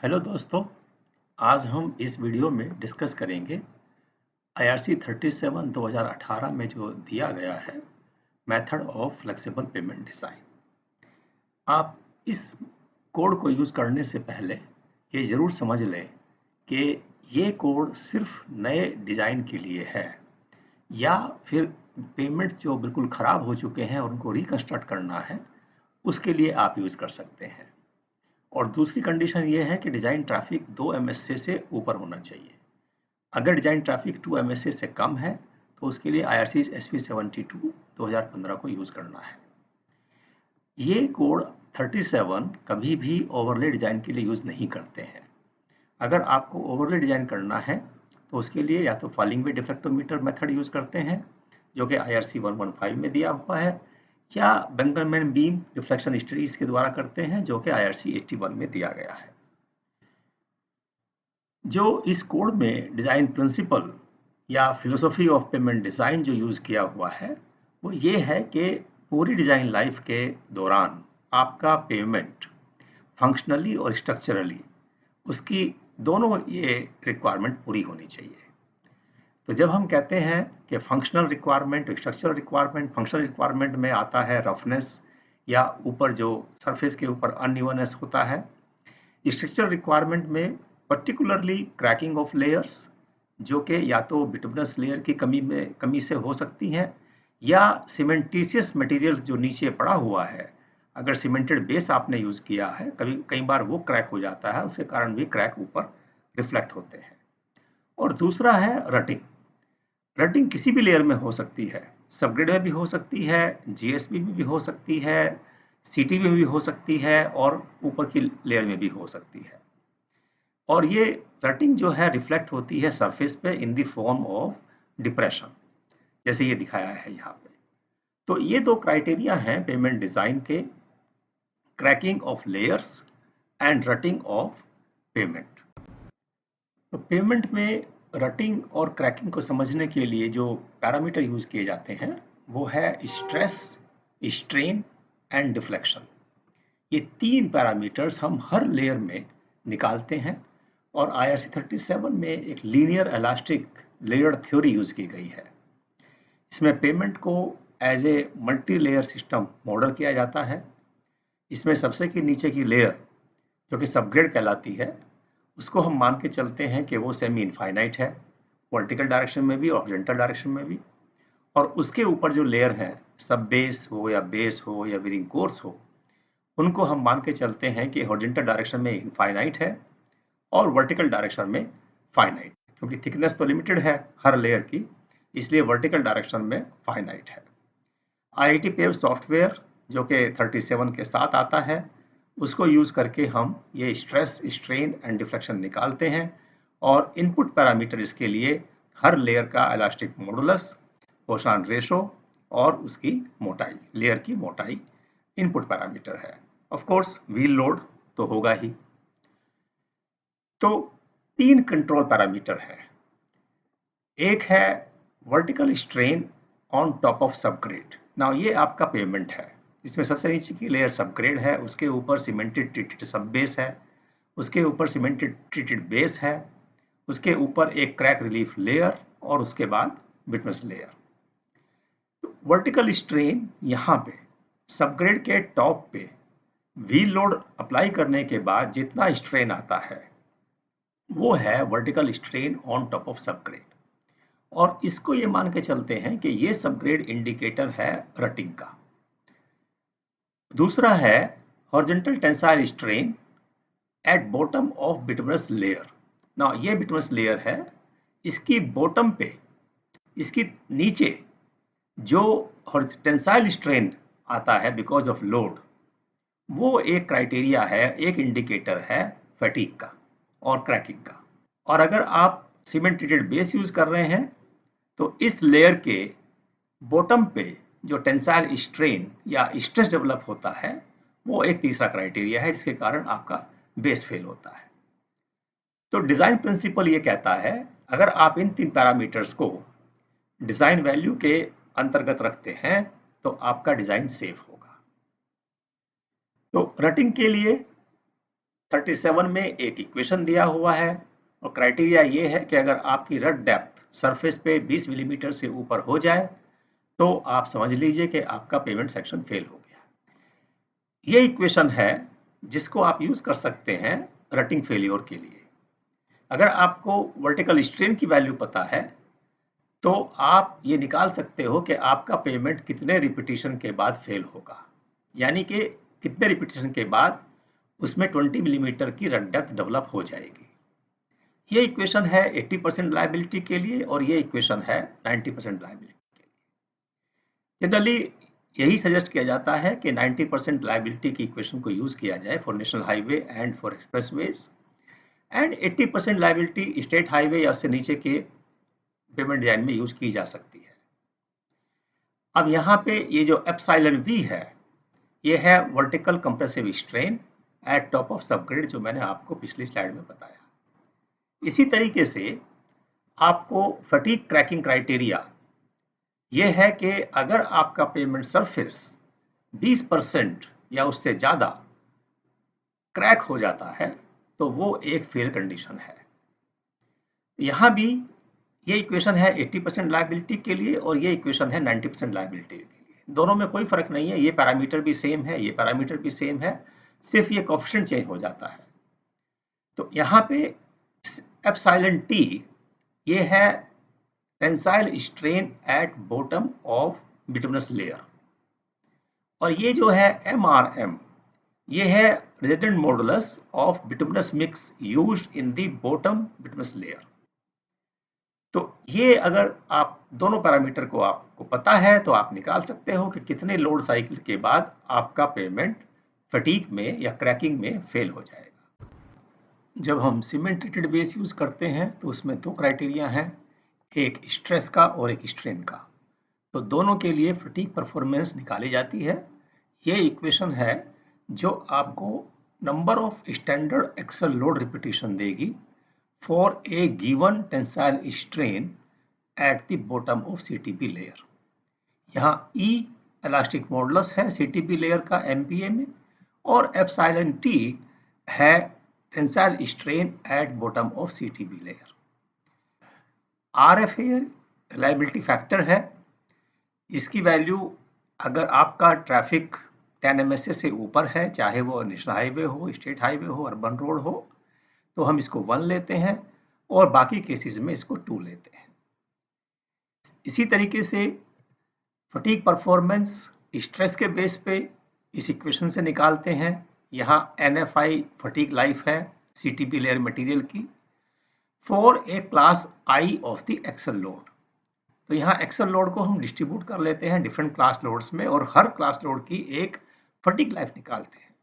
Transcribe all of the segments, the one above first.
Hello दोस्तों, आज हम इस वीडियो में डिस्कस करेंगे IRC 37 2018 में जो दिया गया है method of flexible pavement design. आप इस कोड को यूज़ करने से पहले ये ज़रूर समझ लें कि ये कोड सिर्फ नए डिज़ाइन के लिए है या फिर पेमेंट्स जो बिल्कुल ख़राब हो चुके हैं और उनको रिकंस्ट्रक्ट करना है उसके लिए आप यूज़ कर सकते हैं। और दूसरी कंडीशन ये है कि डिज़ाइन ट्रैफिक 2 MSA से ऊपर होना चाहिए। अगर डिज़ाइन ट्रैफिक 2 MSA से कम है तो उसके लिए IRC SP 72 2015 को यूज़ करना है। ये कोड 37 कभी भी ओवरले डिज़ाइन के लिए यूज़ नहीं करते हैं। अगर आपको ओवरले डिज़ाइन करना है तो उसके लिए या तो फॉलिंग वे डिफ्लेक्टोमीटर मेथड यूज़ करते हैं जो कि IRC 115 में दिया हुआ है, या बेंगलमैन बीम रिफ्लेक्शन स्टडीज के द्वारा करते हैं जो कि IRC 81 में दिया गया है। जो इस कोड में डिज़ाइन प्रिंसिपल या फिलोसफी ऑफ पेमेंट डिज़ाइन जो यूज़ किया हुआ है वो ये है कि पूरी डिज़ाइन लाइफ के दौरान आपका पेमेंट फंक्शनली और स्ट्रक्चरली उसकी दोनों ये रिक्वायरमेंट पूरी होनी चाहिए। तो जब हम कहते हैं कि functional requirement, structural requirement, functional requirement में आता है रफनेस या ऊपर जो सरफेस के ऊपर अनइवननेस होता है। स्ट्रक्चरल रिक्वायरमेंट में पर्टिकुलरली क्रैकिंग ऑफ लेयर्स जो कि या तो बिटुमिनस लेयर की कमी से हो सकती हैं या सीमेंटिशियस मटेरियल जो नीचे पड़ा हुआ है, अगर सीमेंटेड बेस आपने यूज़ किया है कभी कई बार वो क्रैक हो जाता है, उसके कारण भी क्रैक ऊपर रिफ्लेक्ट होते हैं। और दूसरा है रटिंग। रटिंग किसी भी लेयर में हो सकती है, सबग्रिड में भी हो सकती है, जीएसपी में भी हो सकती है, सीटीबी में भी हो सकती है और ऊपर की लेयर में भी हो सकती है। और ये रटिंग जो है रिफ्लेक्ट होती है सरफेस पे in the form of depression, जैसे ये दिखाया है यहाँ पे। तो ये दो क्राइटेरिया हैं पेमेंट डिजाइन के, cracking of layers and rutting of payment. तो पेमेंट में रटिंग और क्रैकिंग को समझने के लिए जो पैरामीटर यूज किए जाते हैं वो है स्ट्रेस, स्ट्रेन एंड डिफ्लेक्शन। ये तीन पैरामीटर्स हम हर लेयर में निकालते हैं और IRC 37 में एक linear elastic layer theory use की गई है। इसमें पेमेंट को as a multi layer system model किया जाता है। इसमें सबसे की नीचे की लेयर जो कि सबग्रेड कहलाती है उसको हम मान के चलते हैं कि वो सेमी इनफाइनाइट है, वर्टिकल डायरेक्शन में भी और हॉरिजॉन्टल डायरेक्शन में भी। और उसके ऊपर जो लेयर है, सब बेस हो या बेस हो या विरिंग कोर्स हो, उनको हम मान के चलते हैं कि हॉरिजॉन्टल डायरेक्शन में इनफाइनाइट है और वर्टिकल डायरेक्शन में फाइनाइट, क्योंकि थिकनेस तो लिमिटेड है हर लेयर की, इसलिए वर्टिकल डायरेक्शन में फाइनाइट है। IIT पेव सॉफ्टवेयर जो कि 37 के साथ आता है उसको यूज करके हम ये स्ट्रेस, स्ट्रेन एंड डिफ्लेक्शन निकालते हैं और इनपुट पैरामीटर इसके लिए हर लेयर का इलास्टिक मॉडुलस, पोशान रेशो और उसकी मोटाई, लेयर की मोटाई इनपुट पैरामीटर है। ऑफ कोर्स व्हील लोड तो होगा ही। तो तीन कंट्रोल पैरामीटर है। एक है vertical strain on top of subgrade. Now ये आपका पेमेंट है, इसमें सबसे नीचे की लेयर सबग्रेड है, उसके ऊपर सीमेंटेड ट्रीटेड सब बेस है, उसके ऊपर सीमेंटेड ट्रीटेड बेस है, उसके ऊपर एक क्रैक रिलीफ लेयर और उसके बाद बिटमस लेयर। तो वर्टिकल स्ट्रेन यहाँ पे सबग्रेड के टॉप पे व्हील लोड अप्लाई करने के बाद जितना स्ट्रेन आता है वो है vertical strain on top of subgrade. और इसको ये मान के चलते हैं कि ये सबग्रेड इंडिकेटर है रटिंग का। दूसरा है horizontal tensile strain at bottom of bituminous layer. ना ये बिटुमिनस लेयर है, इसकी बॉटम पे, इसकी नीचे जो टेंसाइल स्ट्रेन आता है बिकॉज ऑफ लोड, वो एक क्राइटेरिया है, एक इंडिकेटर है फटीग का और क्रैकिंग का। और अगर आप सीमेंट ट्रीटेड बेस यूज कर रहे हैं तो इस लेयर के बॉटम पे जो टेंसाइल स्ट्रेन या स्ट्रेस डेवलप होता है वो एक तीसरा क्राइटेरिया है जिसके कारण आपका बेस फेल होता है। तो डिजाइन प्रिंसिपल ये कहता है अगर आप इन तीन पैरामीटर्स को डिजाइन वैल्यू के अंतर्गत रखते हैं तो आपका डिजाइन सेफ होगा। तो रटिंग के लिए 37 में एक इक्वेशन दिया हुआ है और क्राइटेरिया ये है कि अगर आपकी रट डेप्थ सरफेस पे 20 मिलीमीटर से ऊपर हो जाए तो आप समझ लीजिए कि आपका पेमेंट सेक्शन फेल हो गया। ये इक्वेशन है जिसको आप यूज कर सकते हैं रटिंग फेल्योर के लिए। अगर आपको वर्टिकल स्ट्रेन की वैल्यू पता है तो आप ये निकाल सकते हो कि आपका पेमेंट कितने रिपीटिशन के बाद फेल होगा, यानी कि कितने रिपीटिशन के बाद उसमें 20 मिलीमीटर की रट डेप्थ डेवलप हो जाएगी। ये इक्वेशन है 80% लायबिलिटी के लिए और ये इक्वेशन है 90% लायबिलिटी के लिए। जनरली यही सजेस्ट किया जाता है कि 90% लायबिलिटी की इक्वेशन को यूज किया जाए for national highway and for expressways, and 80% liability state highway या उससे नीचे के पेमेंट डिजाइन में यूज की जा सकती है। अब यहाँ पे ये जो एप्सिलॉन वी है, ये है vertical compressive strain at top of subgrade, जो मैंने आपको पिछली स्लाइड में बताया। इसी तरीके से आपको फटीग क्रैकिंग क्राइटेरिया ये है कि अगर आपका पेमेंट सरफेस 20% या उससे ज्यादा क्रैक हो जाता है तो वो एक फेल कंडीशन है। यहाँ भी ये इक्वेशन है 80% लायबिलिटी के लिए और ये इक्वेशन है 90% लायबिलिटी के लिए। दोनों में कोई फर्क नहीं है, ये पैरामीटर भी सेम है, ये पैरामीटर भी सेम है, सिर्फ ये कोएफिशिएंट चेंज हो जाता है। तो यहाँ पे एप्सिलॉन टी ये है tensile strain at bottom of bituminous layer, और ये जो है MRM ये है resident modulus of bituminous mix used in the bottom bituminous layer. तो ये अगर आप दोनों पैरामीटर को आपको पता है तो आप निकाल सकते हो कि कितने लोड साइकिल के बाद आपका पेमेंट फटीग में या क्रैकिंग में फेल हो जाएगा। जब हम सीमेंट ट्रीटेड बेस यूज करते हैं तो उसमें दो क्राइटेरिया हैं, एक स्ट्रेस का और एक स्ट्रेन का। तो दोनों के लिए फटीग परफॉर्मेंस निकाली जाती है। ये इक्वेशन है जो आपको number of standard axle load repetition देगी for a given tensile strain at the bottom of CTP layer। यहाँ E इलास्टिक मॉडुलस है CTP लेयर का MPa में और एप्सिलॉन T है tensile strain at bottom of CTP layer. RF reliability factor है, इसकी value अगर आपका ट्रैफिक 10 MSA से ऊपर है, चाहे वो नेशनल हाईवे हो, स्टेट हाईवे हो, अर्बन रोड हो, तो हम इसको 1 लेते हैं और बाकी केसेस में इसको 2 लेते हैं। इसी तरीके से फटीग परफॉर्मेंस स्ट्रेस के बेस पे इस इक्वेशन से निकालते हैं। यहाँ NFI फटीग लाइफ है CTP लेयर मटेरियल की for a class I of the axle load. तो यहाँ एक्सल लोड को हम डिस्ट्रीब्यूट कर लेते हैं डिफरेंट क्लास लोड्स में और हर क्लास लोड की एक फटीग लाइफ निकालते हैं।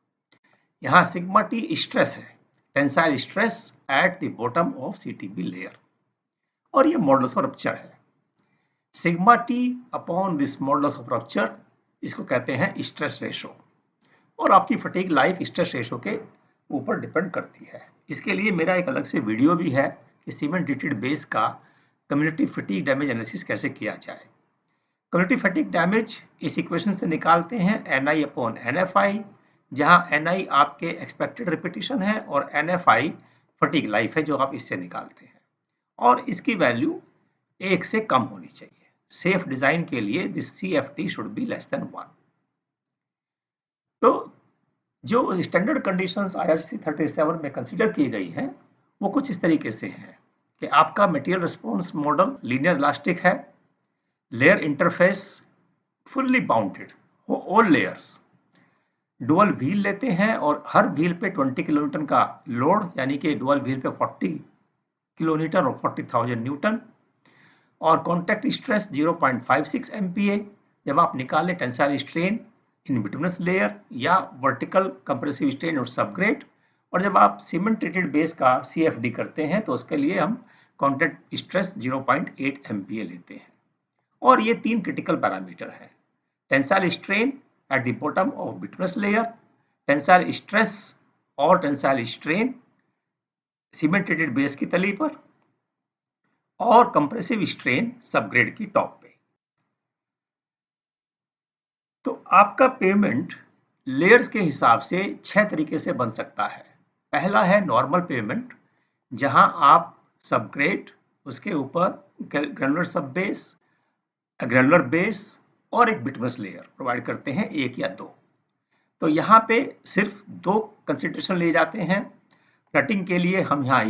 यहाँ सिग्मा T स्ट्रेस है, tensile stress eight the bottom of CTP layer, और ये मॉडुलस ऑफ रप्चर है। Sigma T upon this modulus of rupture, इसको कहते हैं स्ट्रेस रेशो, और आपकी फटीग लाइफ स्ट्रेस रेशो के ऊपर डिपेंड करती है। इसके लिए मेरा एक अलग से वीडियो भी है कि सीमेंट ट्रीटेड बेस का कम्युनिटी फटीग डैमेज एनालिसिस कैसे किया जाए। कम्युनिटी फटीग डैमेज इस इक्वेशन से निकालते हैं NI अपॉन NFI, जहां NI आपके एक्सपेक्टेड रिपीटिशन है और NFI फटीग लाइफ है जो आप इससे निकालते हैं, और इसकी वैल्यू 1 से कम होनी चाहिए। सेफ डिजाइन के लिए this CFT should be less than 1। तो जो स्टैंडर्ड कंडीशंस IRC 37 में कंसीडर की गई हैं वो कुछ इस तरीके से हैं कि आपका material response model linear elastic है, लेयर इंटरफेस फुल्ली बाउंडेड हो, ऑल लेयर्स डुअल व्हील लेते हैं और हर व्हील पे 20 किलोन्यूटन का लोड, यानी कि डुअल व्हील पे 40 किलोन्यूटन और 40,000 न्यूटन, और कॉन्टैक्ट स्ट्रेस 0.56 MPa। जब आप निकालें tensile strain in bituminous layer या वर्टिकल कंप्रेसिव स्ट्रेन और सबग्रेड, और जब आप सीमेंट ट्रीटेड बेस का CFD करते हैं तो उसके लिए हम कॉन्टैक्ट स्ट्रेस 0.8 MPa लेते हैं। और ये 3 क्रिटिकल पैरामीटर हैं, tensile strain at the bottom of bituminous layer, tensile stress और tensile strain cement treated base की तली पर, और कंप्रेसिव स्ट्रेन सबग्रेड की टॉप पे। तो आपका पेमेंट लेयर्स के हिसाब से 6 तरीके से बन सकता है। पहला है नॉर्मल पेवमेंट, जहां आप सबग्रेड, उसके ऊपर ग्रेनुलर सब बेस, ग्रेनुलर बेस और एक बिटमस लेयर प्रोवाइड करते हैं, एक या दो। तो यहाँ पे सिर्फ दो कंसिडरेशन लिए जाते हैं। कटिंग के लिए हम यहाँ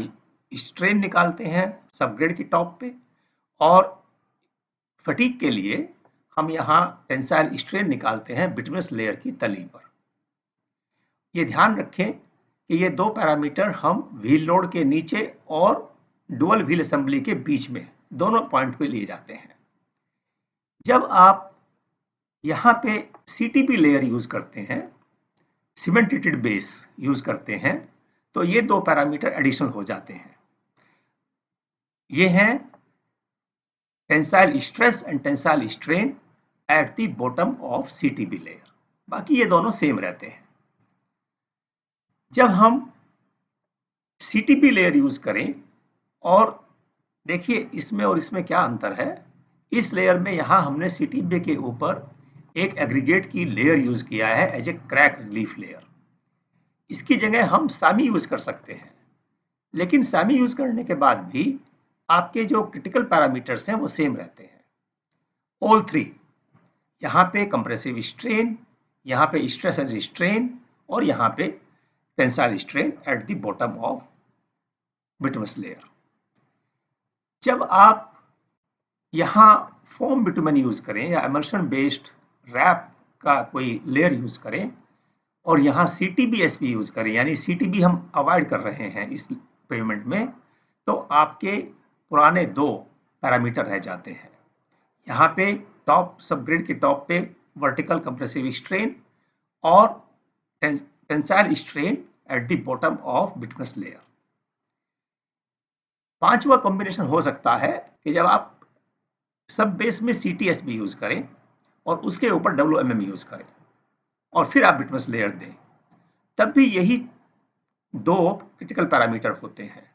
स्ट्रेन निकालते हैं सबग्रेड की टॉप पे, और फटीक के लिए हम यहाँ टेंसाइल स्ट्रेन निकालते हैं बिटमस लेयर की तली पर। ये ध्यान रखें कि ये दो पैरामीटर हम व्हील लोड के नीचे और डुअल व्हील असेंबली के बीच में दोनों पॉइंट पे लिए जाते हैं। जब आप यहाँ पे सीटीबी लेयर यूज करते हैं, सीमेंटेटेड बेस यूज करते हैं, तो ये दो पैरामीटर एडिशनल हो जाते हैं। ये हैं tensile stress and tensile strain at the bottom of CTB layer. बाकी ये दोनों सेम रहते हैं। जब हम सीटीबी लेयर यूज करें, और देखिए इसमें और इसमें क्या अंतर है। इस लेयर में यहां हमने सीटीबी के ऊपर एक एग्रीगेट की लेयर यूज किया है as a crack relief layer. इसकी जगह हम सामी यूज कर सकते हैं, लेकिन सामी यूज करने के बाद भी आपके जो क्रिटिकल पैरामीटर्स हैं वो सेम रहते हैं, ऑल थ्री। यहाँ पे कंप्रेसिव स्ट्रेन, यहाँ पे स्ट्रेस एज स्ट्रेन, और यहाँ पे tensile strain at the bottom of bituminous layer. जब आप यहाँ फोम बिटुमेन यूज करें या एमल्शन बेस्ड रैप का कोई लेयर यूज करें, और यहाँ सीटीबी-एसबी यूज करें, यानी सीटीबी हम अवॉइड कर रहे हैं इस पेमेंट में, तो आपके पुराने दो पैरामीटर रह जाते हैं। यहाँ पे टॉप सबग्रिड के टॉप पे वर्टिकल कंप्रेसिव स्ट्रेन और tensile strain at the bottom of bituminous layer. पांचवा कॉम्बिनेशन हो सकता है कि जब आप सब बेस में सीटीएसबी यूज करें और उसके ऊपर डब्ल्यूएमएम यूज करें और फिर आप बिटमस लेयर दें, तब भी यही दो क्रिटिकल पैरामीटर होते हैं,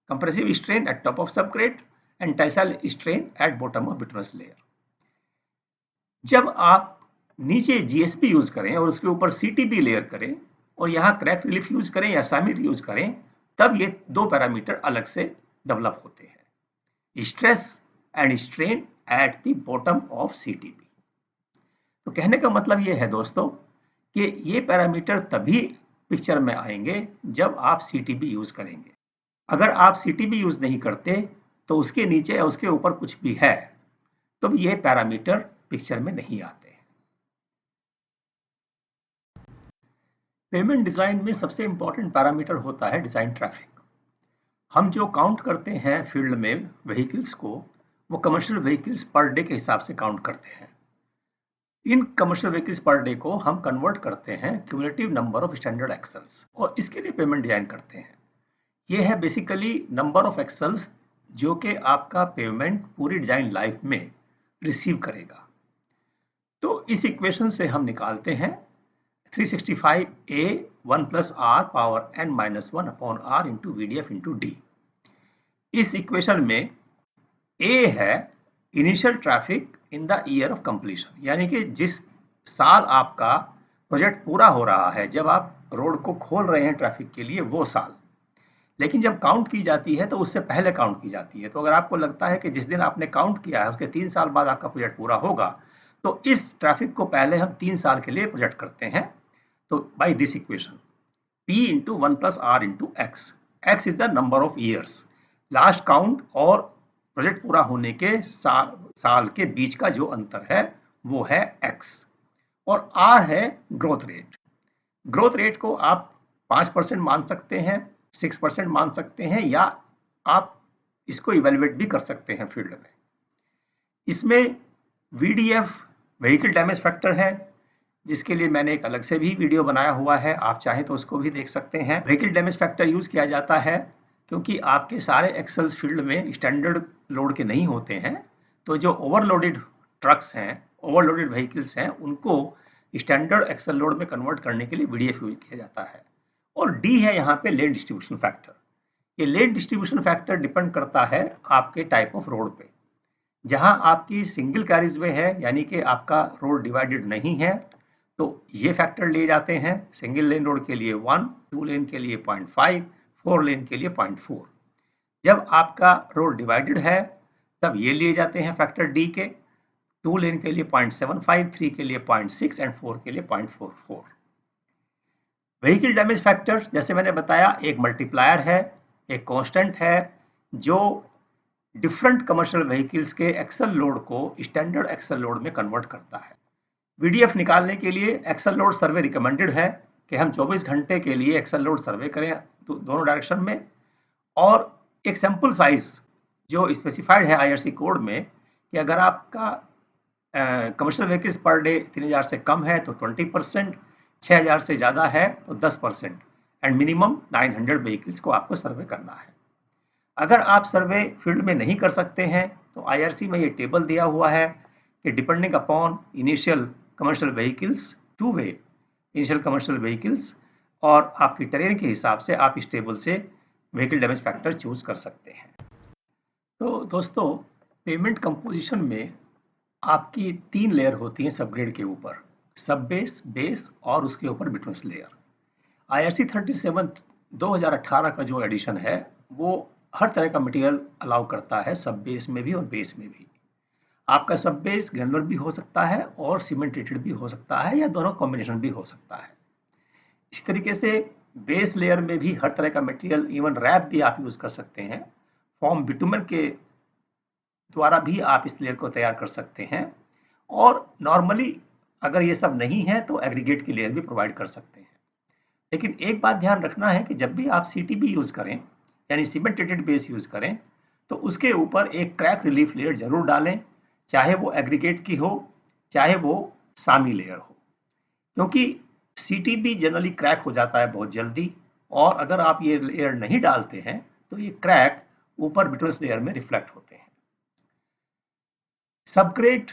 compressive strain at top of subgrade and tensile strain at bottom of bituminous layer. जब आप नीचे जीएसपी यूज करें और उसके ऊपर सीटीबी लेयर करें और यहाँ क्रैक रिलीफ यूज करें या सामिर यूज करें, तब ये दो पैरामीटर अलग से डेवलप होते हैं, stress and strain at the bottom of CTB. तो कहने का मतलब ये है दोस्तों कि ये पैरामीटर तभी पिक्चर में आएंगे जब आप सीटीबी यूज करेंगे। अगर आप सीटीबी यूज नहीं करते तो उसके नीचे या उसके ऊपर कुछ भी है तो ये पैरामीटर पिक्चर में नहीं आते। पेमेंट डिजाइन में सबसे इंपॉर्टेंट पैरामीटर होता है डिजाइन ट्रैफिक। हम जो काउंट करते हैं फील्ड में व्हीकल्स को, वो कमर्शियल व्हीकल्स पर डे के हिसाब से काउंट करते हैं। In commercial vehicles per day को हम कन्वर्ट करते हैं cumulative number of standard axles, और इसके लिए पेमेंट डिजाइन करते हैं। ये है बेसिकली नंबर ऑफ एक्सेल्स जो कि आपका पेमेंट पूरी डिजाइन लाइफ में रिसीव करेगा। तो इस इक्वेशन से हम निकालते हैं 365A 1 + R power n-1 upon R into VDF into D। इस इक्वेशन में A है initial traffic in the year of completion, यानी कि जिस साल आपका प्रोजेक्ट पूरा हो रहा है, जब आप रोड को खोल रहे हैं ट्रैफिक के लिए, वो साल। लेकिन जब काउंट की जाती है तो उससे पहले काउंट की जाती है। तो अगर आपको लगता है कि जिस दिन आपने काउंट किया है उसके 3 साल बाद आपका प्रोजेक्ट पूरा होगा, तो इस ट्रैफिक को पहले हम 3 साल के लिए प्रोजेक्ट करते हैं। तो by this equation P into 1 + R into X, X is the number of years, last count और प्रोजेक्ट पूरा होने के साल के बीच का जो अंतर है वो है X, और R है ग्रोथ रेट। ग्रोथ रेट को आप 5% मान सकते हैं, 6% मान सकते हैं, या आप इसको इवेल्युएट भी कर सकते हैं फील्ड में। इसमें VDF व्हीकल डैमेज फैक्टर है, जिसके लिए मैंने एक अलग से भी वीडियो बनाया हुआ है, आप चाहें तो उसको भी देख सकते हैं। व्हीकल डैमेज फैक्टर यूज किया जाता है क्योंकि आपके सारे एक्सेल्स फील्ड में स्टैंडर्ड लोड के नहीं होते हैं, तो जो ओवरलोडेड ट्रक्स हैं, ओवरलोडेड व्हीकल्स हैं, उनको स्टैंडर्ड एक्सेल लोड में कन्वर्ट करने के लिए VDF यूज किया जाता है। और D है यहाँ पे लेड डिस्ट्रीब्यूशन फैक्टर। ये लेड डिस्ट्रीब्यूशन फैक्टर डिपेंड करता है आपके टाइप ऑफ रोड पे। जहां आपकी सिंगल कैरिज वे है, यानी कि आपका रोड डिवाइडेड नहीं है, तो ये फैक्टर लिए जाते हैं सिंगल लेन रोड के लिए 1, 2 लेन के लिए 0.5, 4 लेन के लिए 0.4। जब आपका रोड डिवाइडेड है तब ये लिए जाते हैं फैक्टर डी के, 2 लेन के लिए 0.75, 3 के लिए 0.6 एंड 4 के लिए 0.44। व्हीकल डैमेज फैक्टर जैसे मैंने बताया एक मल्टीप्लायर है, एक कांस्टेंट है जो डिफरेंट कमर्शियल व्हीकल्स के एक्सल लोड को स्टैंडर्ड एक्सल लोड में कन्वर्ट करता है। वीडीएफ निकालने के लिए एक्सल लोड सर्वे रिकमेंडेड है कि हम 24 घंटे के लिए एक्सल लोड सर्वे करें दोनों डायरेक्शन में, और एक सैंपल साइज जो स्पेसिफाइड है आईआरसी कोड में कि अगर आपका कमर्शियल व्हीकल्स पर डे 3000 से कम है तो 20%, 6000 से ज़्यादा है तो 10% एंड मिनिमम 900 व्हीकल्स को आपको सर्वे करना है। अगर आप सर्वे फील्ड में नहीं कर सकते हैं तो आईआरसी में ये टेबल दिया हुआ है कि depending upon initial commercial vehicles, two way initial commercial vehicles और आपकी टेरेन के हिसाब से आप इस टेबल से व्हीकल डैमेज फैक्टर चूज कर सकते हैं। तो दोस्तों पेमेंट कंपोजिशन में आपकी 3 लेयर होती हैं सबग्रेड के ऊपर, सब बेस, बेस और उसके ऊपर बिटवीन लेयर। आईआरसी 37 2018 का जो एडिशन है वो हर तरह का मटेरियल अलाउ करता है, सब बेस में भी और बेस में भी। आपका सब बेस ग्रेनुलर भी हो सकता है और सीमेंटेटेड भी हो सकता है या दोनों कॉम्बिनेशन भी हो सकता है। इस तरीके से बेस लेयर में भी हर तरह का मटेरियल, इवन रैप भी आप यूज कर सकते हैं। फॉर्म बिटुमेन के द्वारा भी आप इस लेयर को तैयार कर सकते हैं, और नॉर्मली अगर ये सब नहीं है तो एग्रीगेट की लेयर भी प्रोवाइड कर सकते हैं। लेकिन एक बात ध्यान रखना है कि जब भी आप सीटीबी यूज करें यानी सीमेंटेटेड बेस यूज करें तो उसके ऊपर एक क्रैक रिलीफ लेयर जरूर डालें, चाहे वो एग्रीगेट की हो चाहे वो सामी लेयर हो, क्योंकि सीटीबी जनरली क्रैक हो जाता है बहुत जल्दी, और अगर आप ये लेयर नहीं डालते हैं तो ये क्रैक ऊपर बिटवीन लेयर में रिफ्लेक्ट होते हैं। सबग्रेड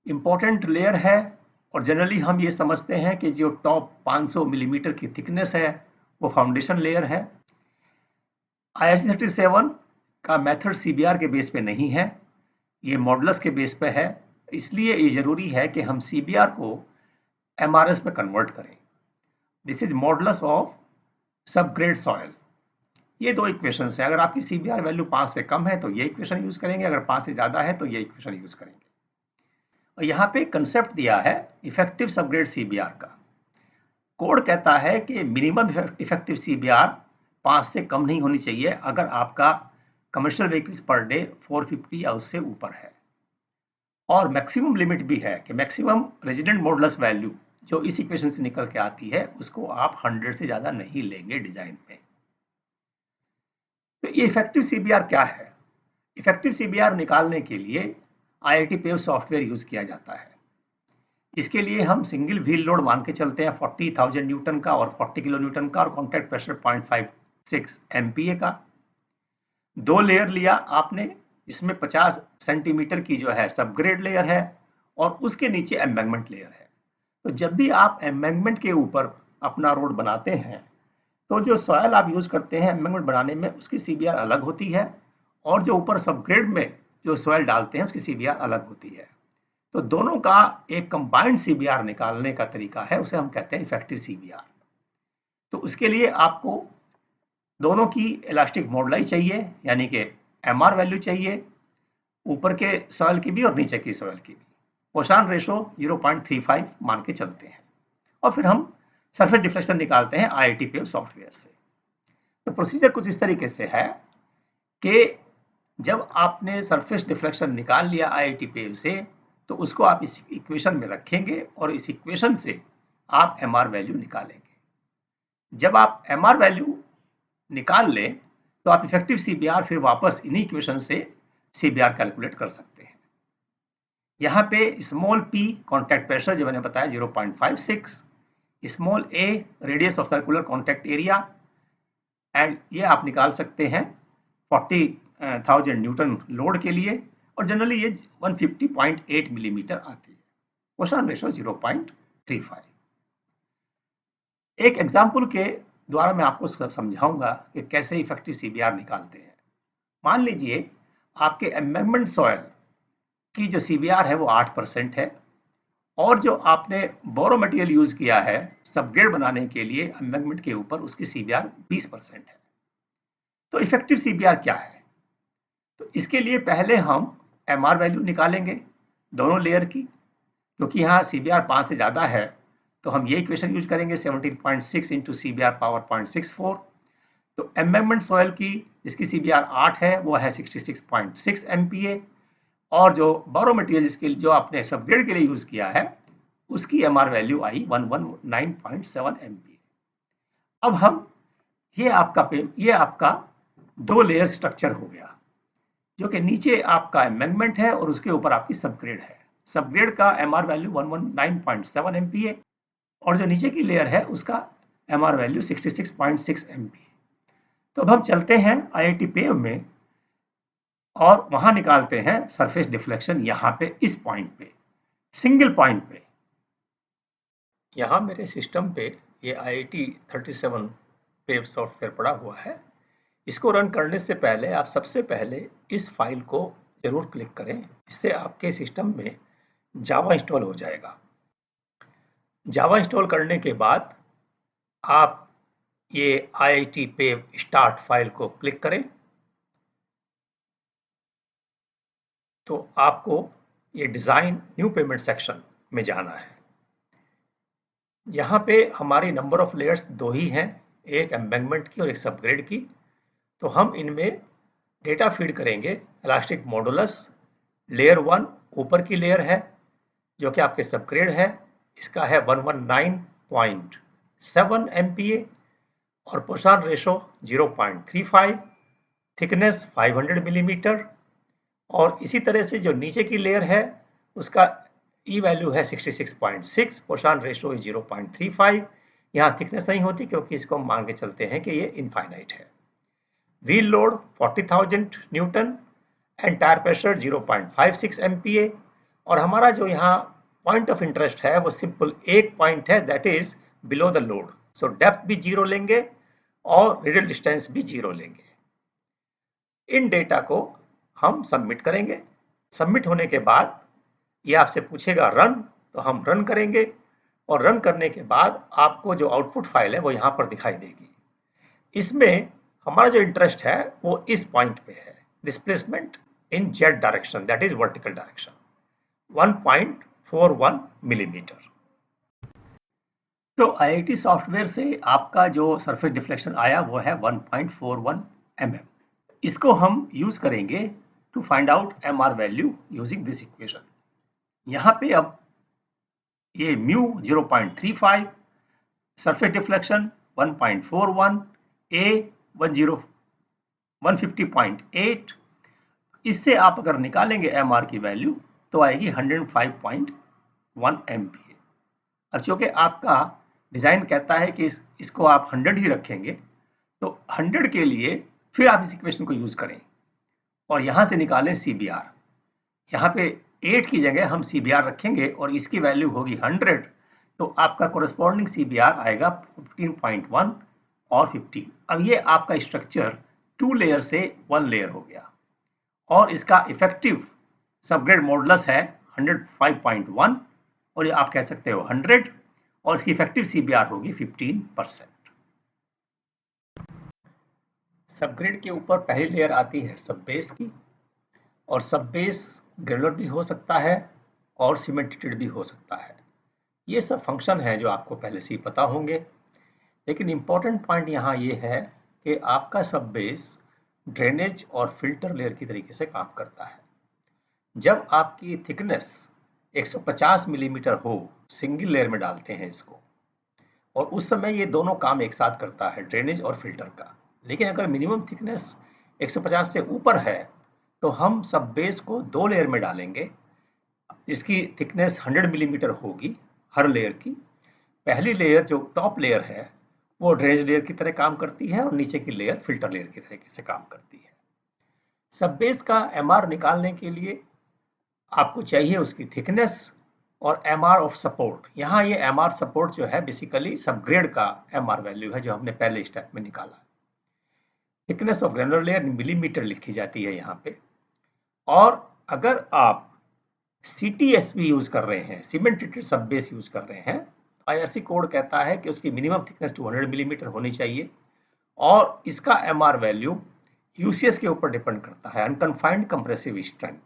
इंपॉर्टेंट लेयर है और जनरली हम ये समझते हैं कि जो टॉप 500 मिलीमीटर की थिकनेस है वो फाउंडेशन लेयर है। आईआरसी 37 का मेथड सीबीआर के बेस पे नहीं है, ये मॉडुलस के बेस पे है, इसलिए ये जरूरी है कि हम सीबीआर को एमआरएस में कन्वर्ट करें। This is modulus of subgrade soil. ये दो इक्वेशंस है, अगर आपकी सीबीआर वैल्यू 5 से कम है तो ये इक्वेशन यूज करेंगे, अगर 5 से ज्यादा है तो ये इक्वेशन यूज करेंगे। और यहाँ पे कंसेप्ट दिया है इफेक्टिव सबग्रेड सीबीआर का। कोड कहता है कि मिनिमम इफेक्टिव सीबीआर 5 से कम नहीं होनी चाहिए अगर आपका कमर्शियल व्हीकल्स पर डे 450 या उससे ऊपर है, और मैक्सिमम लिमिट भी है कि मैक्सिमम रेजिडेंट मॉडुलस वैल्यू जो इस इक्वेशन से निकल के आती है उसको आप 100 से ज्यादा नहीं लेंगे डिजाइन में। तो ये इफेक्टिव सीबीआर क्या है? इफेक्टिव सीबीआर निकालने के लिए आईआईटी पेव सॉफ्टवेयर यूज किया जाता है। इसके लिए हम सिंगल व्हील लोड मान के चलते हैं 40,000 न्यूटन का और 40 किलो न्यूटन का, और कॉन्टैक्ट प्रेशर 0.56 एमपीए का। 2 लेयर लिया आपने, जिसमें 50 सेंटीमीटर की जो है सबग्रेड लेयर है और उसके नीचे एम्बैंकमेंट लेयर है। तो जब भी आप एम्बैंकमेंट के ऊपर अपना रोड बनाते हैं तो जो सॉयल आप यूज करते हैं एम्बैंकमेंट बनाने में उसकी सीबीआर अलग होती है, और जो ऊपर सबग्रेड में जो सॉयल डालते हैं उसकी सीबीआर अलग होती है। तो दोनों का एक कंबाइंड सीबीआर निकालने का तरीका है, उसे हम कहते हैं इफेक्टिव सीबीआर। तो उसके लिए आपको दोनों की इलास्टिक मॉडुलाई चाहिए, यानी कि एमआर वैल्यू चाहिए, ऊपर के सॉइल की भी और नीचे की सॉइल की भी। पोशान रेशो 0.35 मान के चलते हैं, और फिर हम सरफेस डिफ्लेक्शन निकालते हैं आईआईटी पेव सॉफ्टवेयर से। तो प्रोसीजर कुछ इस तरीके से है कि जब आपने सरफेस डिफ्लेक्शन निकाल लिया आईआईटी पेव से तो उसको आप इस इक्वेशन में रखेंगे और इस इक्वेशन से आप एमआर वैल्यू निकालेंगे। जब आप एमआर वैल्यू निकाल लें तो आप इफेक्टिव सीबीआर फिर वापस इन्हीं इक्वेशन से सीबीआर कैलकुलेट कर सकते हैं। यहाँ पे स्मॉल p कॉन्टैक्ट प्रेशर जो मैंने बताया 0.56, small a radius of circular contact area, and ये आप निकाल सकते हैं 40,000 न्यूटन लोड के लिए, और जनरली ये 150.8 मिलीमीटर आती है। पोशान रेशो 0.35। एक एग्जाम्पल के द्वारा मैं आपको समझाऊंगा कि कैसे इफेक्टिव सीबीआर निकालते हैं। मान लीजिए आपके एम्बैंकमेंट सॉइल की जो सीबीआर है वो 8% है, और जो आपने बोरो मटेरियल यूज किया है सबग्रेड बनाने के लिए एम्बैंकमेंट के ऊपर, उसकी सीबीआर 20% है। तो इफेक्टिव सीबीआर क्या है? तो इसके लिए पहले हम एमआर वैल्यू निकालेंगे दोनों लेयर की, क्योंकि यहाँ सीबीआर 5 से ज़्यादा है तो हम ये इक्वेशन यूज करेंगे 17.6 इंटू सीबीआर पावर 0.64। तो एम्बैंकमेंट सॉइल की जिसकी सीबीआर 8 है वो है 66.6 MPa, और जो बोरो मटेरियल जिसके जो आपने सबग्रेड के लिए यूज किया है उसकी एमआर वैल्यू आई 119.7 MPa। अब हम ये आपका दो लेयर स्ट्रक्चर हो गया, जो कि नीचे आपका एम्बैंकमेंट है और उसके ऊपर आपकी सबग्रेड है। सबग्रेड का एमआर वैल्यू 119.7 MPa और जो नीचे की लेयर है उसका एमआर वैल्यू 66.6 MPa। तो अब हम चलते हैं आईआईटी पेव में और वहां निकालते हैं सरफेस डिफ्लेक्शन, यहाँ पे इस पॉइंट पे, सिंगल पॉइंट पे। यहाँ मेरे सिस्टम पे ये IIT 37 पेव सॉफ्टवेयर पड़ा हुआ है। इसको रन करने से पहले आप सबसे पहले इस फाइल को जरूर क्लिक करें, इससे आपके सिस्टम में जावा इंस्टॉल हो जाएगा। जावा इंस्टॉल करने के बाद आप ये IIT पेव स्टार्ट फाइल को क्लिक करें तो आपको ये डिजाइन न्यू पेमेंट सेक्शन में जाना है। यहाँ पे हमारी नंबर ऑफ लेयर्स दो ही हैं, एक एम्बैंकमेंट की और एक सबग्रेड की। तो हम इनमें डेटा फीड करेंगे इलास्टिक मॉडुलस। लेयर 1 ऊपर की लेयर है जो कि आपके सबग्रेड है, इसका है 119.7 MPa और पोशान रेशो 0.35, थिकनेस 500 मिलीमीटर। और इसी तरह से जो नीचे की लेयर है उसका ई वैल्यू है 66.6, पोशान रेशो 0.35। यहाँ थिकनेस नहीं होती क्योंकि इसको हम मान के चलते हैं कि ये इनफाइनाइट है। Wheel load 40,000 Newton and tyre pressure 0.56 MPa। और हमारा जो यहाँ पॉइंट ऑफ इंटरेस्ट है वो सिंपल एक पॉइंट है, that is below the load. So depth भी जीरो लेंगे और रेडियल डिस्टेंस भी जीरो लेंगे। इन डेटा को हम सबमिट करेंगे। सबमिट होने के बाद ये आपसे पूछेगा रन, तो हम रन करेंगे और रन करने के बाद आपको जो आउटपुट फाइल है वो यहाँ पर दिखाई देगी। इसमें हमारा जो इंटरेस्ट है वो इस पॉइंट पे है, displacement in Z direction, that is vertical direction, 1.41 millimetre. तो आईआईटी सॉफ्टवेयर से आपका जो सरफेस डिफ्लेक्शन आया वो है 1.41 mm। इसको हम यूज करेंगे to find out MR value using this equation. यहाँ पे अब ये म्यू 0.35, सरफेस डिफ्लेक्शन 1.41, ए 150.8। इससे आप अगर निकालेंगे एमआर की वैल्यू तो आएगी 105.1 MPa। और चूंकि आपका डिजाइन कहता है कि इसको आप 100 ही रखेंगे, तो 100 के लिए फिर आप इस इक्वेशन को यूज करें और यहां से निकालें सीबीआर। यहाँ पे 8 की जगह हम सीबीआर रखेंगे और इसकी वैल्यू होगी 100, तो आपका कोरस्पॉन्डिंग सीबीआर आएगा 15.1 और 15। अब ये आपका स्ट्रक्चर 2 लेयर से 1 लेयर हो गया और इसका इफेक्टिव सबग्रेड मॉडुलस है 105.1 और ये आप कह सकते हो 100, और इसकी इफेक्टिव सीबीआर होगी 15%। सबग्रेड के ऊपर पहली लेयर आती है सब बेस की, और सब बेस ग्रेनुलर भी हो सकता है और सीमेंटेड भी हो सकता है। ये सब फंक्शन है जो आपको पहले से ही पता होंगे, लेकिन इंपॉर्टेंट पॉइंट यहाँ ये है कि आपका सब बेस ड्रेनेज और फिल्टर लेयर की तरीके से काम करता है। जब आपकी थिकनेस 150 मिलीमीटर हो, सिंगल लेयर में डालते हैं इसको, और उस समय ये दोनों काम एक साथ करता है, ड्रेनेज और फिल्टर का। लेकिन अगर मिनिमम थिकनेस 150 से ऊपर है तो हम सब बेस को 2 लेयर में डालेंगे, इसकी थिकनेस 100 मिलीमीटर होगी हर लेयर की। पहली लेयर जो टॉप लेयर है वो ड्रेनेज लेयर की तरह काम करती है और नीचे की लेयर फिल्टर लेयर की तरीके से काम करती है। सब बेस का एमआर निकालने के लिए आपको चाहिए उसकी थिकनेस और एमआर ऑफ सपोर्ट। यहाँ ये एमआर सपोर्ट जो है बेसिकली सबग्रेड का एमआर वैल्यू है जो हमने पहले स्टेप में निकाला। Thickness of granular layer millimetre लिखी जाती है यहाँ पे। और अगर आप CTSB यूज कर रहे हैं, सीमेंट ट्रीटेड सब बेस यूज कर रहे हैं, IRC कोड कहता है कि उसकी मिनिमम थिकनेस 200 मिलीमीटर होनी चाहिए और इसका MR वैल्यू यूसीएस के ऊपर डिपेंड करता है, अनकन्फाइंड कंप्रेसिव स्ट्रेंथ।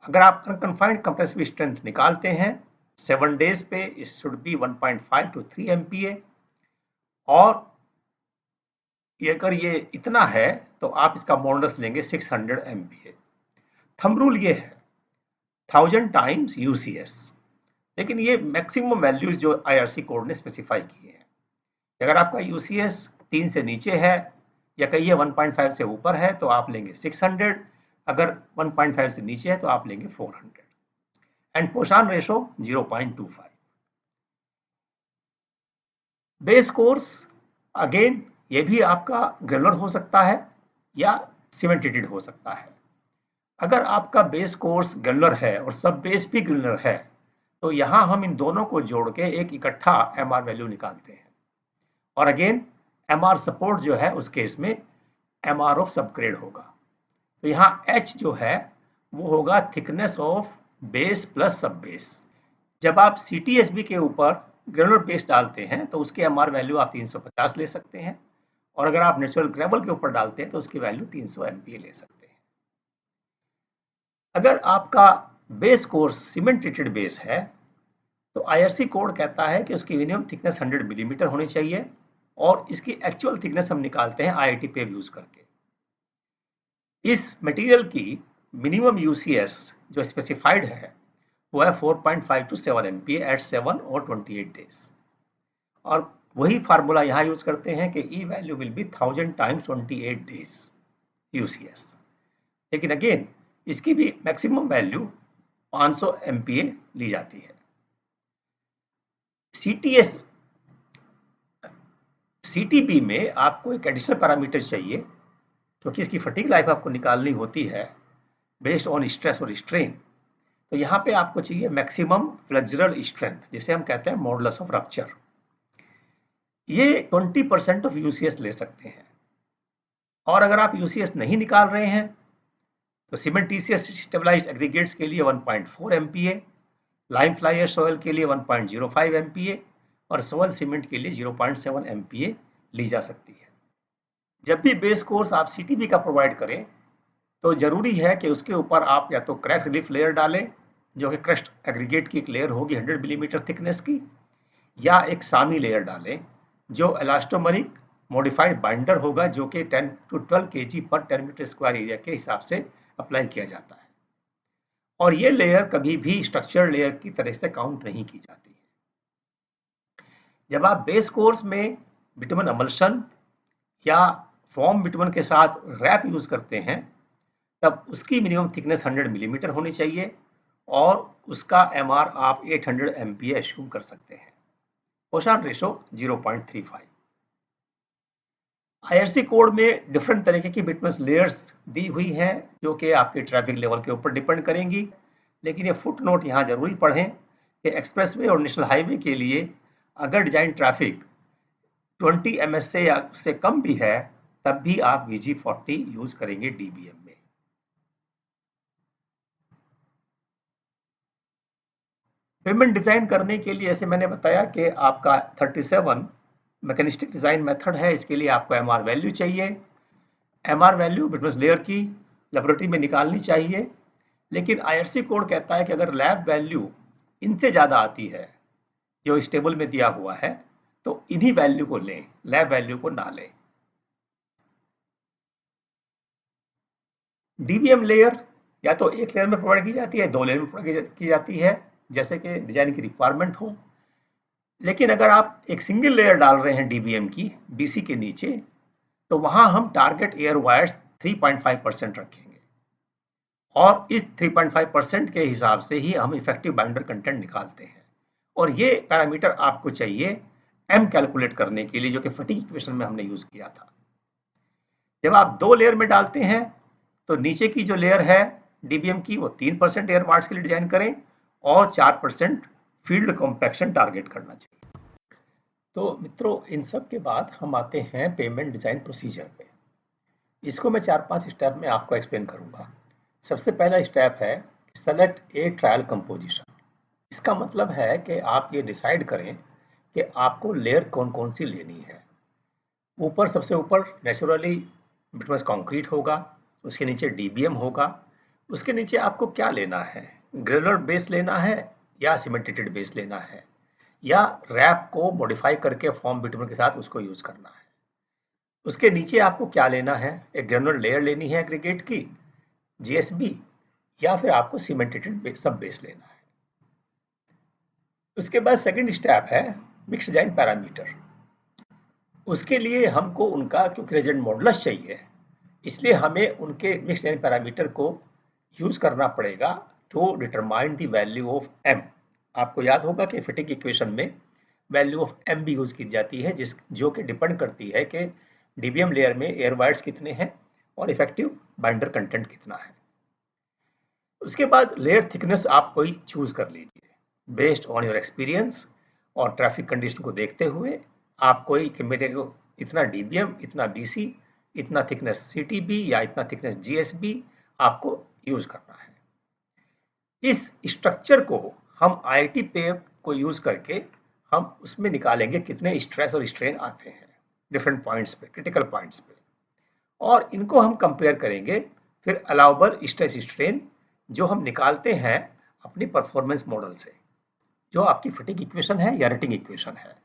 अगर आप अनकन्फाइंड कंप्रेसिव स्ट्रेंथ निकालते हैं 7 डेज पे, it should be 1.5 to 3 MPa, और अगर ये इतना है तो आप इसका मॉडुलस लेंगे 600 MPa। थंब रूल ये है 1000 टाइम्स यूसीएस, लेकिन ये मैक्सिमम वैल्यूज जो IRC कोड ने स्पेसिफाई किए हैं। अगर आपका यूसीएस 3 से नीचे है या कहिए 1.5 से ऊपर है तो आप लेंगे 600, अगर 1.5 से नीचे है तो आप लेंगे 400, and Poisson ratio 0.25। Base course again ये भी आपका ग्रेनुलर हो सकता है या सीमेंटेड हो सकता है। अगर आपका बेस कोर्स ग्रेनुलर है और सब बेस भी ग्रेनुलर है तो यहां हम इन दोनों को जोड़ के एक इकट्ठा MR वैल्यू निकालते हैं, और अगेन MR सपोर्ट जो है उस केस में MR ऑफ सबग्रेड होगा। तो यहाँ H जो है वो होगा थिकनेस ऑफ बेस प्लस सब बेस। जब आप CTSB के ऊपर ग्रेनुलर बेस डालते हैं तो उसके MR वैल्यू आप 350 ले सकते हैं, और अगर आप नेचुरल ग्रेवल के ऊपर डालते हैं तो उसकी वैल्यू 300 MPa ले सकते हैं। अगर आपका base course cement treated base है तो IRC कोड कहता है कि उसकी मिनिमम थिकनेस 100 मिलीमीटर होनी चाहिए, और इसकी एक्चुअल थिकनेस हम निकालते हैं IIT पेव यूज करके। इस मटेरियल की मिनिमम यूसीएस जो स्पेसिफाइड है वो है 4.5 to 7 MPa एट 7 और 28 डेज, और वही फार्मूला यहाँ यूज करते हैं कि E value will be 1000 times 28 days UCS. लेकिन अगेन इसकी भी मैक्सिमम वैल्यू 500 MPa ली जाती है। CTB में आपको एक एडिशनल पैरामीटर चाहिए क्योंकि इसकी फटीग लाइफ आपको निकालनी होती है बेस्ड ऑन स्ट्रेस और स्ट्रेन। तो यहाँ पे आपको चाहिए मैक्सिमम फ्लेक्सुरल स्ट्रेंथ, जिसे हम कहते हैं मॉडुलस ऑफ रप्चर। ये 20% ऑफ यूसीएस ले सकते हैं, और अगर आप यूसीएस नहीं निकाल रहे हैं तो सीमेंटीशियस स्टेबलाइज्ड एग्रीगेट्स के लिए 1.4 MPa, लाइम फ्लाई सॉइल के लिए 1.05 MPa और सोयल सीमेंट के लिए 0.7 MPa ली जा सकती है। जब भी बेस कोर्स आप CTB का प्रोवाइड करें तो जरूरी है कि उसके ऊपर आप या तो क्रैक रिलीफ लेयर डालें जो कि क्रस्ट एग्रीगेट की एक लेयर होगी 100 मिलीमीटर थिकनेस की, या एक सामी लेयर डालें जो इलास्टोमरिक मॉडिफाइड बाइंडर होगा जो कि 10 to 12 kg पर 10 मीटर स्क्वायर एरिया के हिसाब से अप्लाई किया जाता है, और ये लेयर कभी भी स्ट्रक्चर लेयर की तरह से काउंट नहीं की जाती है। जब आप बेस कोर्स में बिटुमेन अमल्शन या फॉर्म बिटुमेन के साथ रैप यूज करते हैं तब उसकी मिनिमम थिकनेस 100 मिलीमीटर होनी चाहिए, और उसका MR आप 800 MPa एस्यूम कर सकते हैं। पोशान रेशो 0.35। IRC कोड में डिफरेंट तरीके की बिटमस लेयर्स दी हुई हैं जो कि आपके ट्रैफिक लेवल के ऊपर डिपेंड करेंगी, लेकिन ये फुट नोट यहाँ जरूरी पढ़ें कि एक्सप्रेसवे और नेशनल हाईवे के लिए अगर डिजाइन ट्रैफिक 20 ms से या उससे कम भी है तब भी आप VG40 यूज करेंगे DBM में। पेमेंट डिजाइन करने के लिए, जैसे मैंने बताया कि आपका 37 मैकेनिस्टिक डिजाइन मेथड है, इसके लिए आपको MR वैल्यू चाहिए। MR वैल्यू बिटमस लेयर की लेबोरेटरी में निकालनी चाहिए, लेकिन IRC कोड कहता है कि अगर लैब वैल्यू इनसे ज्यादा आती है जो इस टेबल में दिया हुआ है तो इन्हीं वैल्यू को लें, लैब वैल्यू को ना लें। DBM लेयर या तो एक लेयर में प्रोवाइड की जाती है, 2 लेयर में प्रोवाइड की जाती है, जैसे कि डिजाइन की रिक्वायरमेंट हो। लेकिन अगर आप एक सिंगल लेयर डाल रहे हैं DBM की BC के नीचे तो वहां हम टारगेट एयर वायर्स 3.5% रखेंगे, और इस 3.5% के हिसाब से ही हम इफेक्टिव बाइंडर कंटेंट निकालते हैं, और ये पैरामीटर आपको चाहिए M कैलकुलेट करने के लिए जो कि फटीग इक्वेशन में हमने यूज किया था। जब आप 2 लेयर में डालते हैं तो नीचे की जो लेयर है DBM की वो 3% एयर वार्ड्स के लिए डिजाइन करें और 4% फील्ड कॉम्पैक्शन टारगेट करना चाहिए। तो मित्रों, इन सब के बाद हम आते हैं पेमेंट डिजाइन प्रोसीजर पे। इसको मैं 4-5 स्टेप में आपको एक्सप्लेन करूंगा। सबसे पहला स्टेप है सेलेक्ट ए ट्रायल कंपोजिशन। इसका मतलब है कि आप ये डिसाइड करें कि आपको लेयर कौन कौन सी लेनी है। ऊपर, सबसे ऊपर नेचुरली बिटमस कंक्रीट होगा, उसके नीचे डीबीएम होगा, उसके नीचे आपको क्या लेना है, ग्रेनुलर बेस लेना है या सीमेंटेटेड बेस लेना है, या रैप को मॉडिफाई करके फॉर्म बिटुमेन के साथ उसको यूज करना है। उसके नीचे आपको क्या लेना है, एक ग्रेनुलर लेयर लेनी है एग्रीगेट की, जीएसबी, या फिर आपको सीमेंटेटेड सब बेस लेना है। उसके बाद सेकंड स्टेप है मिक्स डिजाइन पैरामीटर। उसके लिए हमको उनका, क्योंकि रेजल्ट मॉडुलस चाहिए, इसलिए हमें उनके मिक्स डिजाइन पैरामीटर को यूज करना पड़ेगा to determine the value of M. आपको याद होगा कि फिटिंग इक्वेशन में वैल्यू ऑफ एम भी यूज की जाती है, जो कि डिपेंड करती है कि डीबीएम लेयर में एयर वायर्स कितने हैं और इफेक्टिव बाइंडर कंटेंट कितना है। उसके बाद लेयर थिकनेस आप कोई चूज कर लीजिए बेस्ड ऑन योर एक्सपीरियंस और ट्रैफिक कंडीशन को देखते हुए। आप कोई कि मेरे को इतना डीबीएम, इतना बीसी, इतना थिकनेस सीटीबी या इतना थिकनेस जीएसबी आपको यूज करना है। इस स्ट्रक्चर को हम आईआईटी पेप को यूज करके हम उसमें निकालेंगे कितने स्ट्रेस और स्ट्रेन आते हैं डिफरेंट पॉइंट्स पे, क्रिटिकल पॉइंट्स पे, और इनको हम कंपेयर करेंगे फिर अलाउबल स्ट्रेस स्ट्रेन जो हम निकालते हैं अपनी परफॉर्मेंस मॉडल से, जो आपकी फिटिंग इक्वेशन है या रेटिंग इक्वेशन है।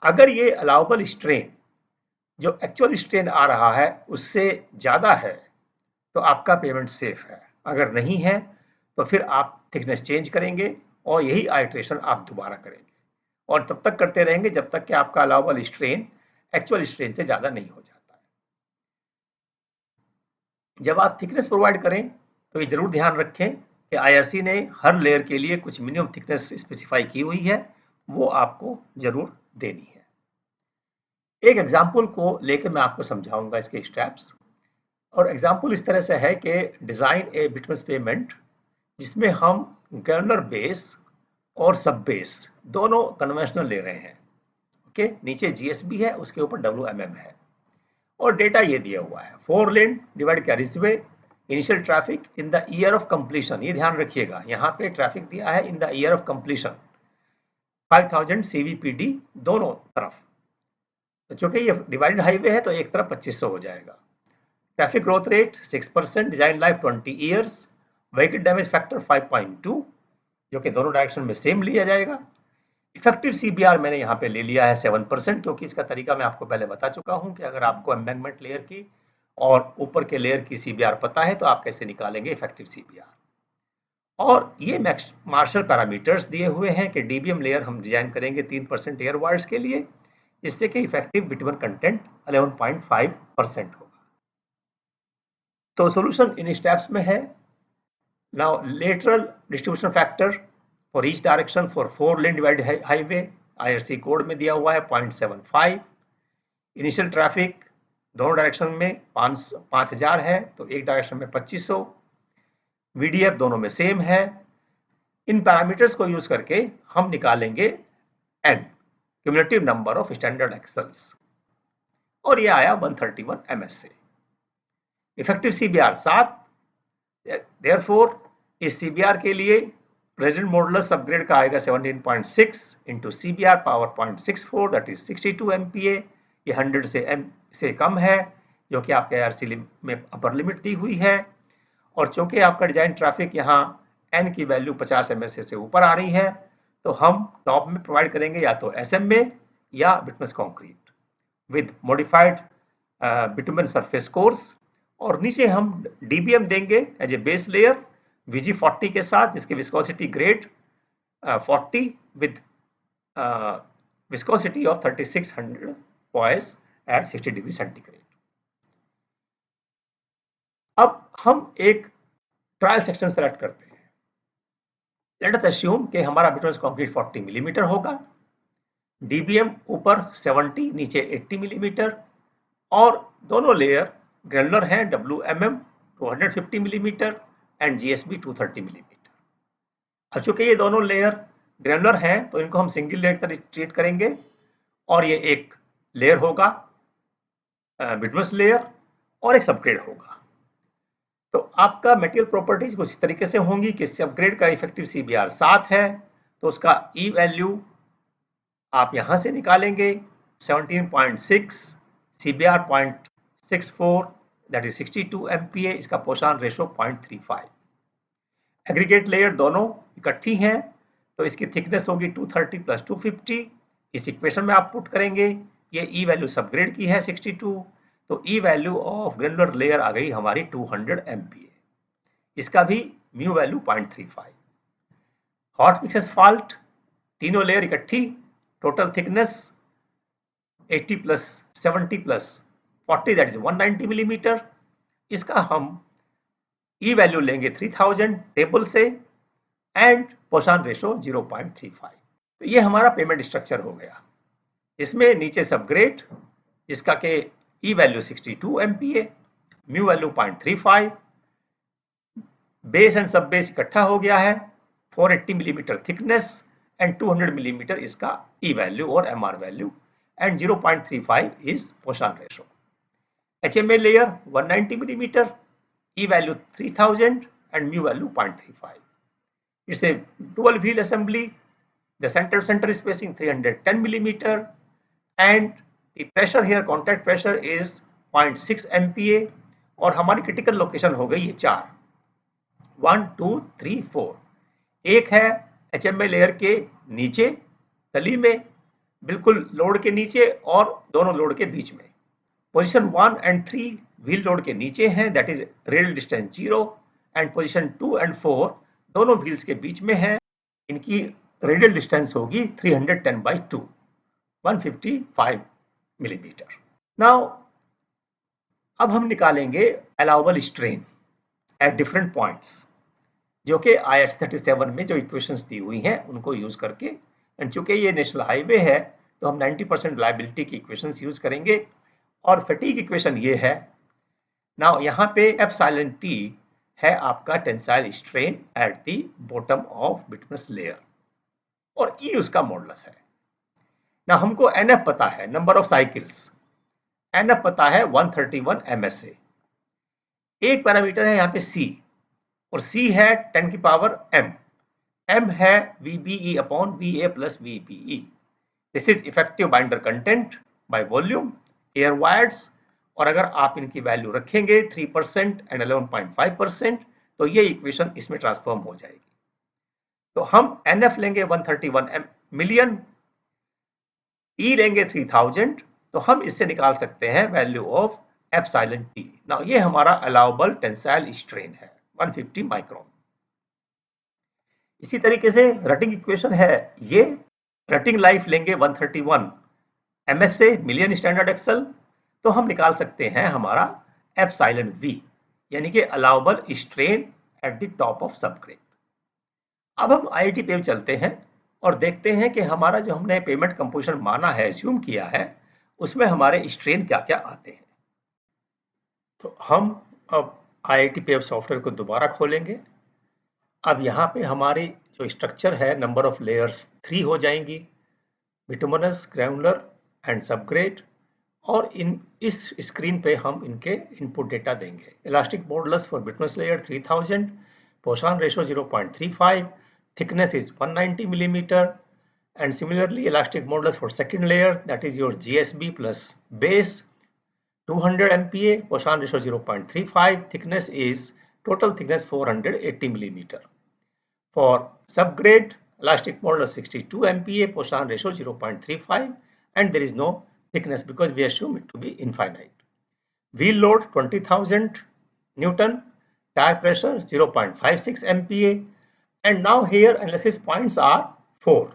अगर ये अलाउबल स्ट्रेन जो एक्चुअल स्ट्रेन आ रहा है उससे ज्यादा है तो आपका पेमेंट सेफ है, अगर नहीं है तो फिर आप थिकनेस चेंज करेंगे और यही आइट्रेशन आप दोबारा करेंगे और तब तक करते रहेंगे जब तक कि आपका अलाउबल स्ट्रेन एक्चुअल स्ट्रेन से ज्यादा नहीं हो जाता है। जब आप थिकनेस प्रोवाइड करें तो ये जरूर ध्यान रखें कि आईआरसी ने हर लेयर के लिए कुछ मिनिमम थिकनेस स्पेसिफाई की हुई है, वो आपको जरूर देनी है। एक एग्जाम्पल को लेकर मैं आपको समझाऊंगा इसके स्टेप्स। और एग्जाम्पल इस तरह से है कि डिजाइन ए बिटमस पेमेंट जिसमें हम ग्रेनुलर बेस और सब बेस दोनों कन्वेंशनल ले रहे हैं। ओके, नीचे जीएसबी है, उसके ऊपर डब्ल्यूएमएम है और डेटा ये दिया हुआ है 4 lane divide carriageway, initial traffic in the year of completion. ये ध्यान रखिएगा, यहाँ पे ट्रैफिक दिया है in the year of completion 5000 CVPD दोनों तरफ। तो चूंकि ये डिवाइडेड हाईवे है तो एक तरफ 2500 हो जाएगा। Traffic growth rate 6%, design life 20 years, vehicle damage factor 5.2 जो कि दोनों डायरेक्शन में सेम लिया जाएगा। इफेक्टिव सीबीआर मैंने यहाँ पे ले लिया है 7%, क्योंकि इसका तरीका मैं आपको पहले बता चुका हूँ कि अगर आपको एम्बैंकमेंट लेयर की और ऊपर के लेयर की सीबीआर पता है तो आप कैसे निकालेंगे इफेक्टिव सीबीआर। और ये मार्शल पैरामीटर्स दिए हुए हैं कि डीबीएम लेयर हम डिजाइन करेंगे 3% एयर वायर्स के लिए, जिससे कि इफेक्टिव बिटुमेन कंटेंट 11.5% होगा। तो सॉल्यूशन इन स्टेप्स में है। Now lateral distribution factor for each direction for 4 lane divided highway IRC code में दिया हुआ है 0.75। इनिशियल ट्रैफिक दोनों डायरेक्शन में 5000 है तो एक डायरेक्शन में 2500। वीडीएफ दोनों में सेम है। इन पैरामीटर्स को यूज करके हम निकालेंगे N, cumulative number of standard axles, और ये आया 131 एमएस से। Effective CBR 7। देयरफॉर इस सीबीआर के लिए रेजिडेंट मॉडुलस अपग्रेड का आएगा 17.6 into CBR power 0.64 that is 62 MPa. ये 100 से कम है जो कि आपके आईआरसी में अपर लिमिट दी हुई है। और चूंकि आपका डिजाइन ट्रैफिक यहाँ एन की वैल्यू 50 एमएस से ऊपर आ रही है तो हम टॉप में प्रोवाइड करेंगे या तो एसएमए या bituminous concrete with modified bitumen surface course, और नीचे हम डीबीएम देंगे as a base layer VG40 के साथ, जिसकी viscosity grade 40 with viscosity of 3600 poise at 60 degree centigrade. अब हम एक ट्रायल सेक्शन सेलेक्ट करते हैं। लेट अस अस्यूम कि हमारा बिटमस कंक्रीट 40 मिलीमीटर होगा, डीबीएम ऊपर 70 नीचे 80 मिलीमीटर, और दोनों लेयर ग्रेनुलर हैं WMM 250 millimetre and GSB 230 millimetre. अब चूंकि ये दोनों लेयर ग्रेनुलर हैं तो इनको हम सिंगल लेयर तरह ट्रीट करेंगे और ये एक लेयर होगा बिटमस लेयर और एक सबग्रेड होगा। तो आपका मटेरियल प्रॉपर्टीज कुछ इस तरीके से होंगी कि सबग्रेड का इफेक्टिव CBR 7 है, तो उसका ई वैल्यू आप यहां से निकालेंगे 17.6, CBR 0.64, दैट इज 62 MPa, इसका पोषण रेशो 0.35। एग्रीगेट लेयर दोनों इकट्ठी हैं, तो इसकी थिकनेस होगी 230 प्लस 250। इस इक्वेशन में आप पुट करेंगे, ये ई वैल्यू सबग्रेड की है 62, तो E value of granular layer आ गई हमारी 200 MPa, इसका भी mu value 0.35। Hot mix asphalt, तीनों लेयर इकट्ठी, total thickness 80 plus 70 plus 40, that is 190 millimetre. इसका हम ई वैल्यू लेंगे 3000 टेबल से एंड पोषण रेशो 0.35। तो ये हमारा पेमेंट स्ट्रक्चर हो गया। इसमें नीचे सबग्रेड जिसका के ई value 62 MPa, mu value 0.35, base and सब बेस इकट्ठा हो गया है, 480 मिलीमीटर थिकनेस एंड 200 मिलीमीटर इसका ई वैल्यू और MR वैल्यू एंड 0.35 इज पोषण ratio. HMA layer 190 millimeter, E value 3000 and mu value 0.35. It's a dual wheel assembly. The center spacing 310 millimeter and the pressure here, contact pressure is 0.6 MPa और हमारी critical location हो गई ये 4, 1 2 3 4। एक है HMA layer के नीचे तली में, बिल्कुल लोड के नीचे और दोनों लोड के बीच में। पोजीशन 1 एंड 3 व्हील लोड के नीचे हैं, that is radial distance 0, and position 2 and 4 दोनों व्हील्स के बीच में है, इनकी रेडियल डिस्टेंस होगी 310/2, 155 मिलीमीटर। नाउ अब हम निकालेंगे allowable strain at different points, जो कि IS 37 में जो इक्वेशंस दी हुई हैं उनको यूज करके, एंड चूंकि ये नेशनल हाईवे है तो हम 90% रिलायबिलिटी की इक्वेशंस यूज करेंगे और फटीग इक्वेशन ये है। नाउ यहाँ पे एप्सिलॉन T है आपका tensile strain at the bottom of bituminous layer और E उसका मॉडुलस है। ना हमको NF पता है, नंबर ऑफ साइकिल्स, NF पता है 131 MSA। एक पैरामीटर है यहाँ पे C और C है 10 की पावर M, M है VBE upon VA plus VBE। This is effective binder content by volume air wires, और अगर आप इनकी वैल्यू रखेंगे 3% एंड 11.5%, तो ये इक्वेशन इसमें ट्रांसफॉर्म हो जाएगी। तो हम NF लेंगे 131 मिलियन, E लेंगे 3000, तो हम इससे निकाल सकते हैं value of epsilon T। Now ये हमारा अलाउबल टेंसाइल स्ट्रेन है 150 माइक्रोन। इसी तरीके से रटिंग इक्वेशन है ये, रटिंग लाइफ लेंगे 131 MSA मिलियन स्टैंडर्ड एक्सल, तो हम निकाल सकते हैं हमारा एप्सिलॉन V, यानी कि allowable strain at the top of subgrade. अब हम IIT पे चलते हैं और देखते हैं कि हमारा जो हमने पेमेंट कंपोजिशन माना है, एज्यूम किया है, उसमें हमारे स्ट्रेन क्या क्या आते हैं। तो हम अब IIT पे सॉफ्टवेयर को दोबारा खोलेंगे। अब यहाँ पे हमारी जो स्ट्रक्चर है, नंबर ऑफ लेयर्स 3 हो जाएंगी, बिटुमिनस, ग्रैनुलर एंड सबग्रेड, और इस स्क्रीन पे हम इनके इनपुट डेटा देंगे। Elastic modulus for bituminous layer 3000, पोषण ratio 0.35, thickness is 190 millimeter, and similarly elastic modulus for second layer, that is your GSB plus base 200 MPa, पोषण ratio 0.35, thickness is total thickness 480 millimeter. For subgrade, elastic modulus 62 MPa, पोषण ratio 0.35, and there is no thickness because we assume it to be infinite. Wheel load 20,000 Newton, tire pressure 0.56 MPa, and now here analysis points are 4.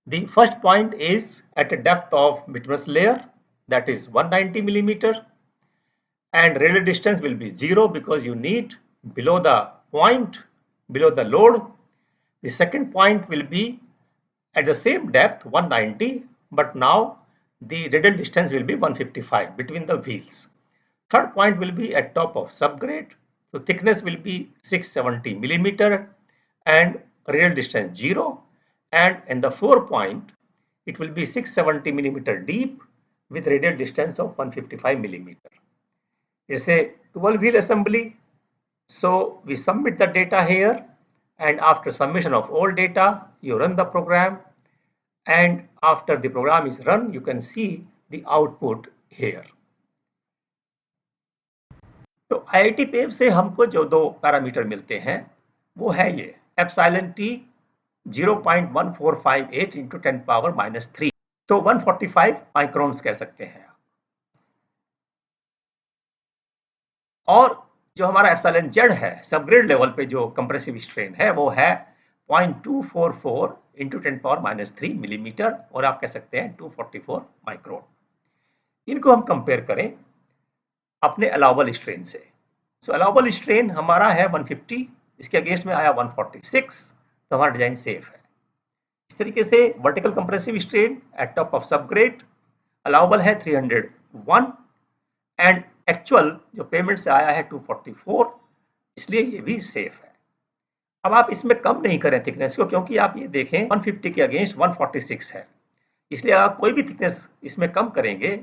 The first point is at a depth of bituminous layer, that is 190 millimeter, and radial distance will be 0 because you need below the point, below the load. The second point will be at the same depth 190, but now the radial distance will be 155 between the wheels. Third point will be at top of subgrade, so thickness will be 670 millimeter and radial distance 0, and in the 4 point it will be 670 millimeter deep with radial distance of 155 millimeter. It's a 12 wheel assembly. So we submit the data here, and after submission of all data, you run the program, and after the program is run, you can see the output here. तो IIT PAVE से हमको जो दो parameter मिलते हैं वो है ये एप्सिलॉन टी 0.1458 इंटू 10 पावर -3, तो 145 माइक्रोन्स कह सकते हैं। और जो हमारा एप्सिलॉन जेड है सबग्रेड लेवल पे जो कंप्रेसिव स्ट्रेन है वो है 0.244 इंटू 10 पावर -3 मिलीमीटर, और आप कह सकते हैं 244 माइक्रोन। इनको हम कंपेयर करें अपने अलाउबल स्ट्रेन से। सो अलाउबल स्ट्रेन हमारा है 150, इसके अगेंस्ट में आया 146, तो हमारा डिजाइन सेफ है। इस तरीके से vertical compressive strain at top of subgrade allowable है 301, एंड एक्चुअल जो पेमेंट से आया है 244, इसलिए ये भी सेफ है। अब आप इसमें कम नहीं करें थिकनेस को, क्योंकि आप ये देखें 150 के अगेंस्ट 146 है, इसलिए आप कोई भी थिकनेस इसमें कम करेंगे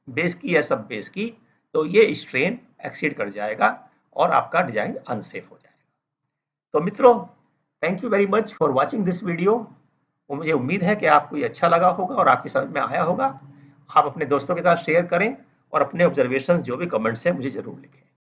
बेस की या सब बेस की, तो ये स्ट्रेन एक्सीड कर जाएगा और आपका डिजाइन अनसेफ हो जाएगा। तो मित्रों, thank you very much for watching this video. मुझे उम्मीद है कि आपको ये अच्छा लगा होगा और आपकी समझ में आया होगा। आप अपने दोस्तों के साथ शेयर करें और अपने ऑब्जर्वेशंस जो भी कमेंट्स हैं मुझे जरूर लिखें।